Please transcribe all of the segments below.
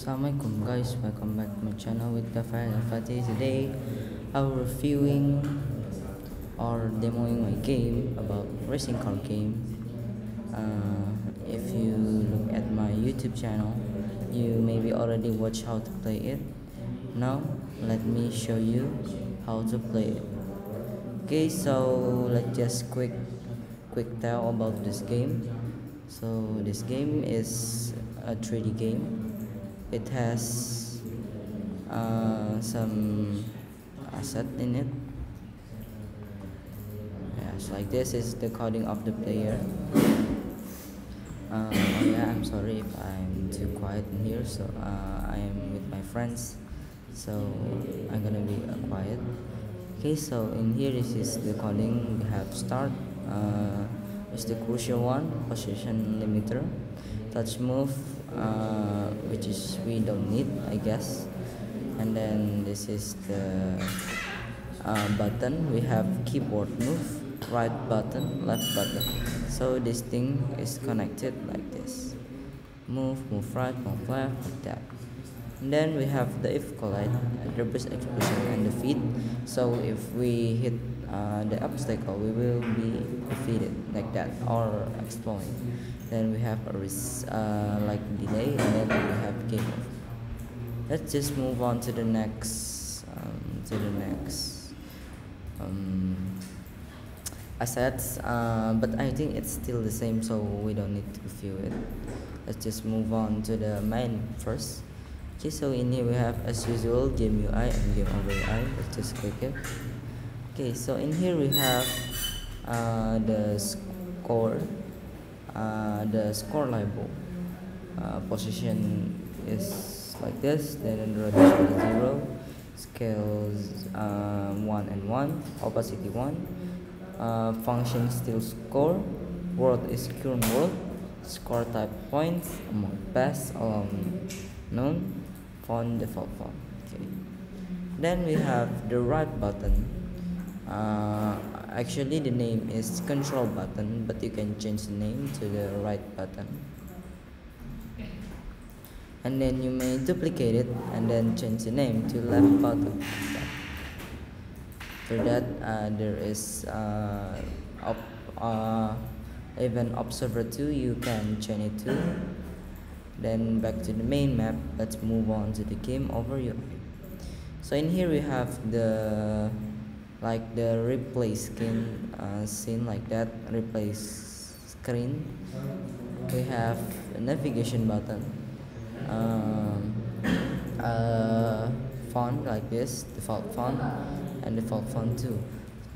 Assalamualaikum guys, welcome back to my channel with the Fatih. Today I'm reviewing or demoing my game about racing car game. If you look at my YouTube channel, you maybe already watch how to play it. Now let me show you how to play it. Okay, so let's just quick tell about this game. So this game is a 3D game. It has some asset in it. Yes, like this is the coding of the player. Oh yeah, I'm sorry if I'm too quiet in here. So I am with my friends, so I'm gonna be quiet. Okay, so in here this is the coding. We have start. Is the crucial one, position limiter, touch move, which is we don't need, I guess. And then this is the button. We have keyboard move, right button, left button. So this thing is connected like this: move right, move left, like that. And then we have the if collide, the burst explosion, and the feed. So if we hit the obstacle, we will be defeated like that or exploding. Then we have a like delay, and then we have game over. Let's just move on to the next assets, but I think it's still the same, so we don't need to review it. Let's just move on to the main first. Okay, so in here we have, as usual, game UI and game over UI. Let's just click it. Okay, so in here we have the score label. Position is like this, then the rotation is 0, scales 1 and 1, opacity 1, function still score, world is current world, score type points, amount pass, known, font default font. Okay, then we have the right button. Actually the name is control button, but you can change the name to the right button, and then you may duplicate it and then change the name to left button. For that there is even observer 2, you can change it to. Then back to the main map. Let's move on to the game overview. So in here we have the replay scene like that, replay screen. We have a navigation button, font like this, default font, and default font too.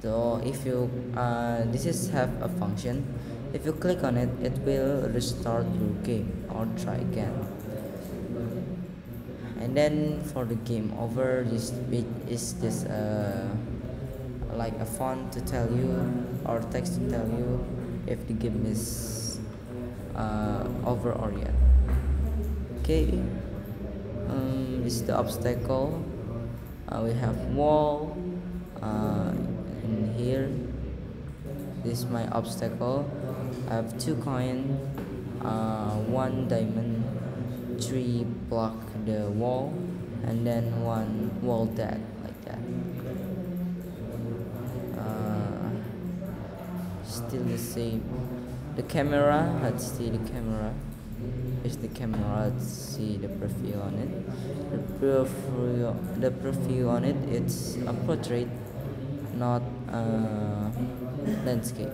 So if you this is have a function. If you click on it, it will restart your game or try again. And then for the game over, this bit is just like a font to tell you, or text to tell you if the game is over or yet. Okay, this is the obstacle. We have wall in here. This is my obstacle. I have 2 coin, 1 diamond, 3 block the wall, and then 1 wall dead like that. Still the same. The camera, let's see the camera. Here's the camera. Let's see the preview on it. The preview on it, it's a portrait, not landscape.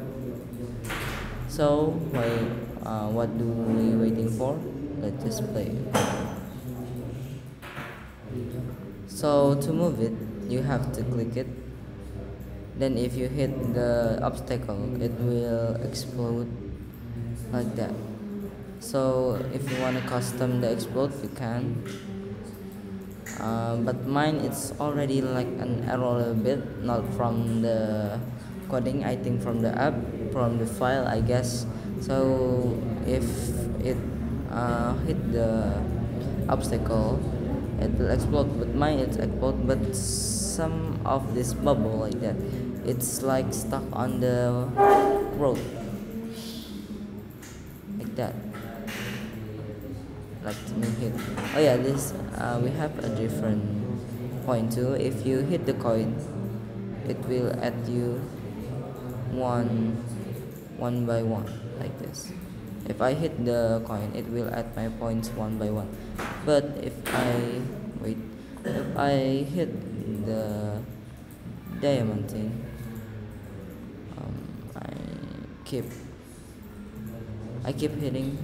So what do we waiting for? Let's just play it. So to move it, you have to click it. Then if you hit the obstacle, it will explode like that. So if you want to custom the explode, you can. But mine it's already like an error a bit, not from the coding, I think from the app, from the file, I guess. So if it hit the obstacle, it will explode, but mine it's explode, but some of this bubble like that, it's like stuck on the road like that. let me hit. Oh yeah, this we have a different point too. If you hit the coin, it will add you one one by one, like this. If I hit the coin, it will add my points one by one. But if I wait, if I hit the diamond thing, I keep hitting.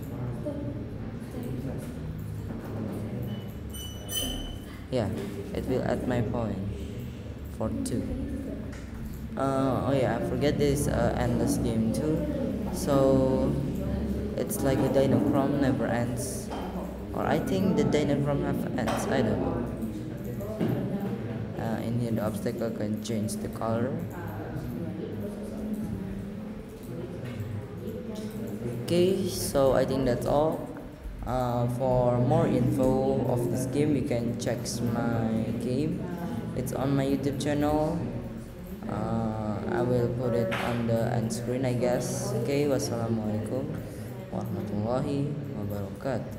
Yeah, it will add my point for two. Oh yeah, I forget this endless game too. So it's like the Dinochrome never ends, or I think the Dinochrome have ends. I don't know. In here, the obstacle can change the color. Okay, so I think that's all. For more info of this game, you can check my game. It's on my YouTube channel. I will put it on the end screen, I guess. Okay, wassalamualaikum warahmatullahi wabarakatuh.